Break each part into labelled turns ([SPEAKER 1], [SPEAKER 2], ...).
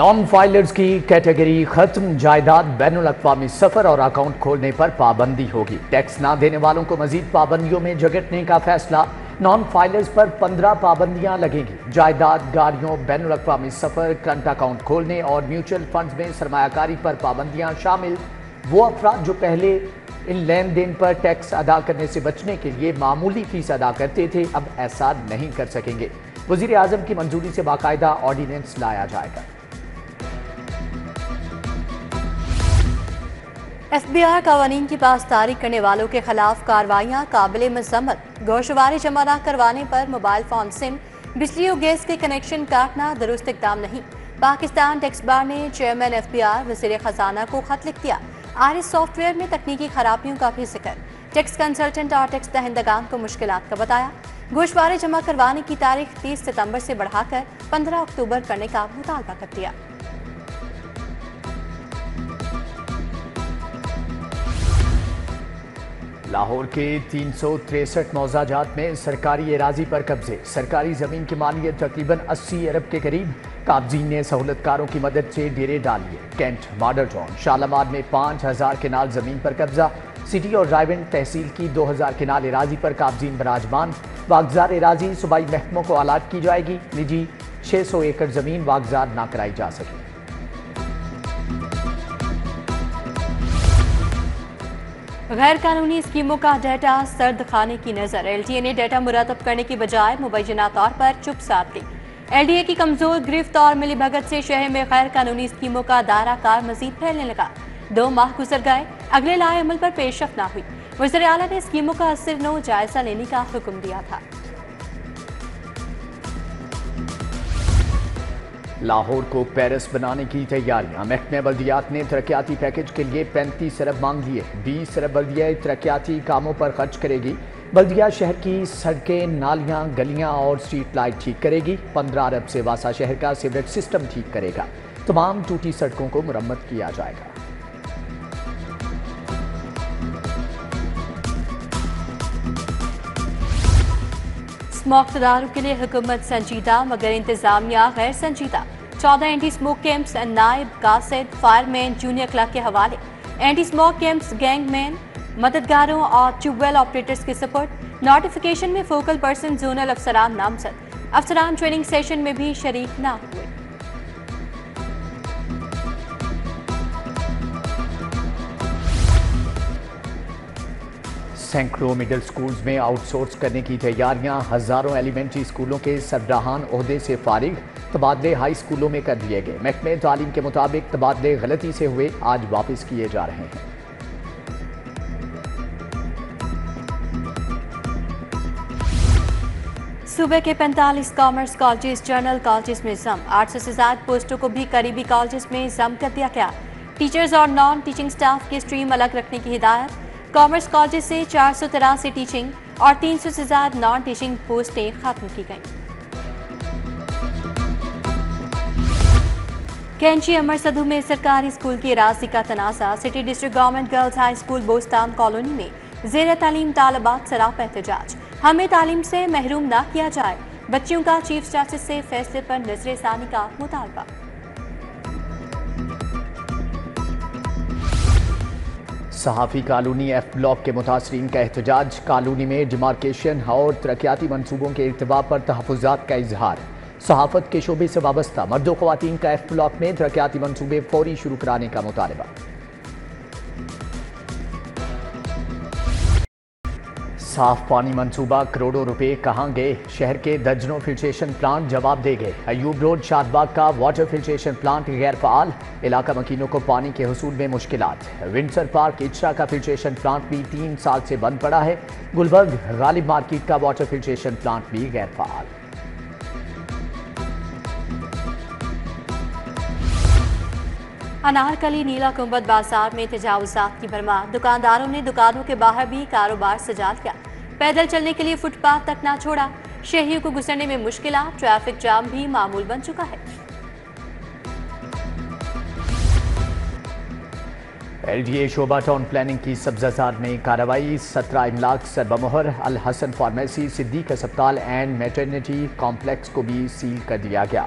[SPEAKER 1] Non filers کی category ختم، جائیداد بین الاقوامی سفر اور اکاؤنٹ کھولنے پر پابندی ہوگی۔ ٹیکس نہ دینے والوں کو مزید پابندیوں میں جگٹنے کا فیصلہ، نان فائلرز پر 15 پابندیاں لگیں گی۔ جائیداد، گاڑیوں، بین الاقوامی سفر، کرنٹ اکاؤنٹ کھولنے اور میوچل فنڈز میں سرمایہ کاری پر پابندیاں شامل۔ وہ افراد جو پہلے ان لین دین پر ٹیکس ادا کرنے سے بچنے کے لیے معمولی فیس ادا کرتے تھے، اب ایسا نہیں کر سکیں گے۔ وزیر اعظم کی منظوری سے باقاعدہ آرڈیننس لایا جائے گا۔
[SPEAKER 2] ایف بی آر قوانین کی پاسداری کرنے والوں کے خلاف کارروائیاں قابل مذمت۔ گوشوارے جمع نہ کروانے پر موبائل فون سم، بجلی اور گیس کے کنیکشن کاٹنا درست اقدام نہیں۔ پاکستان ٹیکس بار نے چیئرمین ایف بی آر وزیر خزانہ کو خط لکھ دیا۔ آئرس سافٹ ویئر میں تکنیکی خرابیوں کا بھی ذکر۔ ٹیکس کنسلٹنٹ اور ٹیکس دہندگان کو مشکلات کا بتایا۔ گوشوارے جمع کروانے کی تاریخ 30 ستمبر سے بڑھا کر 15 اکتوبر کرنے کا مطالبہ کر دیا۔
[SPEAKER 1] لاہور کے 363 موضاعات میں سرکاری اراضی پر قبضے، سرکاری زمین کی مالیت تقریباً 80 ارب کے قریب۔ قابضین نے سہولت کاروں کی مدد سے ڈیرے ڈال لیے۔ کینٹ، ماڈل ٹاؤن، شالمار میں 5000 کنال زمین پر قبضہ، سٹی اور رائیونڈ تحصیل کی 2000 کنال اراضی پر قابضین براجمان۔ واگزار اراضی صوبائی محکموں کو الاٹ کی جائے گی، نجی 600 ایکڑ زمین واگزار نہ کرائی جا سکے۔
[SPEAKER 2] غیر قانونی اسکیموں کا ڈیٹا سرد خانے کی نظر، ایل ٹی اے نے ڈیٹا مرتب کرنے کی بجائے مبینہ طور پر چپ سادھ لی۔ ایل ڈی اے کی کمزور گرفت اور ملی بھگت سے شہر میں غیر قانونی اسکیموں کا دائرہ کار مزید پھیلنے لگا۔ 2 ماہ گزر گئے، اگلے لائحہ عمل پر پیش رفت نہ ہوئی۔ وزیر اعلیٰ نے اسکیموں کا اثر نو جائزہ لینے کا حکم دیا تھا۔
[SPEAKER 1] لاہور کو پیرس بنانے کی تیاریاں، محکمہ بلدیات نے ترقیاتی پیکج کے لیے 35 ارب مانگ لیے۔ 20 ارب بلدیہ ترقیاتی کاموں پر خرچ کرے گی۔ بلدیہ شہر کی سڑکیں، نالیاں، گلیاں اور سٹریٹ لائٹ ٹھیک کرے گی۔ 15 ارب سے واسا شہر کا سیوریج سسٹم ٹھیک کرے گا۔ تمام ٹوٹی سڑکوں کو مرمت کیا جائے گا۔
[SPEAKER 2] اسموک تدارک کے لیے حکومت سنجیدہ مگر انتظامیہ غیر سنجیدہ۔ 14 اینٹی اسموک کیمپس نائب قاصد فائر مین جونیئر کلرک کے حوالے۔ اینٹی اسموک کیمپس گینگ مین، مددگاروں اور ٹیوب ویل آپریٹرز کے سپورٹ۔ نوٹیفیکیشن میں فوکل پرسن زونل افسران نامزد۔ افسران ٹریننگ سیشن میں بھی شریک نہ ہوئے۔
[SPEAKER 1] سینکڑوں مڈل سکولز میں آؤٹ سورس کرنے کی تیاریاں، ہزاروں ایلیمنٹری سکولوں کے سربراہان عہدے سے فارغ، تبادلے ہائی سکولوں میں کر دیے گئے۔ محکمہ تعلیم کے مطابق تبادلے غلطی سے ہوئے، آج واپس کیے جا رہے ہیں۔
[SPEAKER 2] صوبے کے 45 کامرس کالجز جنرل کالجز میں ضم، 800 سے زائد پوسٹوں کو بھی قریبی کالجز میں ضم کر دیا گیا۔ ٹیچرز اور نان ٹیچنگ سٹاف کی اسٹریم الگ رکھنے کی ہدایت۔ کامرس کالجز سے 483 ٹیچنگ اور 300 سے زائد نان ٹیچنگ پوسٹیں ختم کی گئیں۔ کینچی امر سدھو میں سرکاری اسکول کی اراضی کا تنازع، city district government girls high school Bostan colony میں زیر تعلیم طالبات سراپا احتجاج۔ ہمیں تعلیم سے محروم نہ کیا جائے، بچیوں کا چیف جسٹس سے فیصلے پر نظر ثانی کا مطالبہ۔
[SPEAKER 1] صحافی کالونی ایف بلاک کے متاثرین کا احتجاج، کالونی میں ڈیمارکیشن اور ترقیاتی منصوبوں کے ارتباط پر تحفظات کا اظہار۔ صحافت کے شعبے سے وابستہ مرد و خواتین کا ایف بلاک میں ترقیاتی منصوبے فوری شروع کرانے کا مطالبہ۔ صاف پانی منصوبہ کروڑوں روپے کہاں گئے؟ شہر کے درجنوں فلٹریشن پلانٹ جواب دے گئے۔ ایوب روڈ شاد باغ کا واٹر فلٹریشن پلانٹ غیر فعال، علاقہ مکینوں کو پانی کے حصول میں مشکلات۔ ونڈسر پارک اچرا کا فلٹریشن پلانٹ بھی 3 سال سے بند پڑا ہے۔ گلبرگ غالب مارکیٹ کا واٹر فلٹریشن پلانٹ بھی غیر فعال۔
[SPEAKER 2] انارکلی نیلا کنبت بازار میں تجاوزات کی بھرمار، دکانداروں نے دکانوں کے باہر بھی کاروبار سجا لیا۔ پیدل چلنے کے لیے فٹ پاتھ تک نہ چھوڑا، شہریوں کو گزرنے میں مشکلات، ٹریفک جام بھی معمول بن چکا ہے۔
[SPEAKER 1] ایل ڈی اے شعبہ ٹاؤن پلاننگ کی سبزہ زار میں کارروائی، 17 املاک سربمہر، الحسن فارمیسی، صدیق ہسپتال اینڈ میٹرنٹی کمپلیکس کو بھی سیل کر دیا گیا۔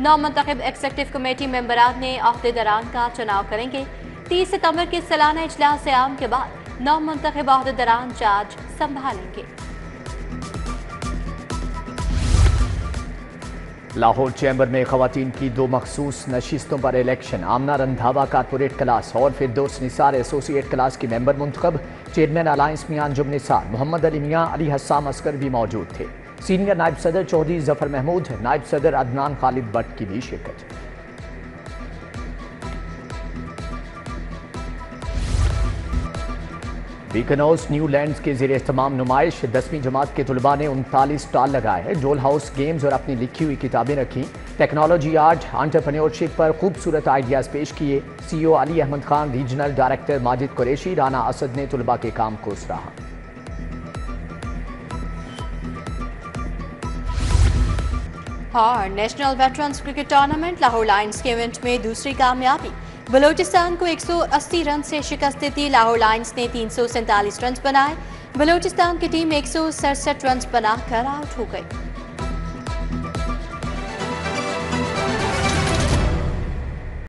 [SPEAKER 2] 9 منتخب ایگزیکٹو کمیٹی ممبران نے عہدیداران کا چناؤ کریں گے۔ 30 ستمبر کے سالانہ اجلاس عام کے بعد 9 منتخب عہدیداران چارج سنبھالیں گے۔
[SPEAKER 1] لاہور چیمبر میں خواتین کی 2 مخصوص نشستوں پر election, Amna Randhawa corporate class اور فردوس نثار ایسوسی ایٹ کلاس کی ممبر منتخب۔ چیئرمین الائنس میاں انجم نثار، محمد علی میاں، علی حسام اصغر بھی موجود تھے۔ سینئر نائب صدر چودھری ظفر محمود، نائب صدر عدنان خالد بٹ کی بھی شرکت۔ بیکنوز نیو لینڈز کے زیر اہتمام نمائش، 10ویں جماعت کے طلباء نے 39 سٹال لگائے ہیں، ڈول ہاؤس گیمز اور اپنی لکھی ہوئی کتابیں رکھیں، ٹیکنالوجی آرٹ، انٹرپرینیورشپ پر خوبصورت آئیڈیاز پیش کیے۔ سی او علی احمد خان، ریجنل ڈائریکٹر ماجد قریشی، رانا اسد نے طلباء کے کام کو سراہا۔
[SPEAKER 2] اور national veterans cricket tournament Lahore lines کے ایونٹ میں دوسری کامیابی، بلوچستان کو 180 رن سے شکست دیتی لاہور لائنز نے 347 رنز بنائے۔ بلوچستان کی ٹیم 167 رنز بنا کر آؤٹ ہو گئی۔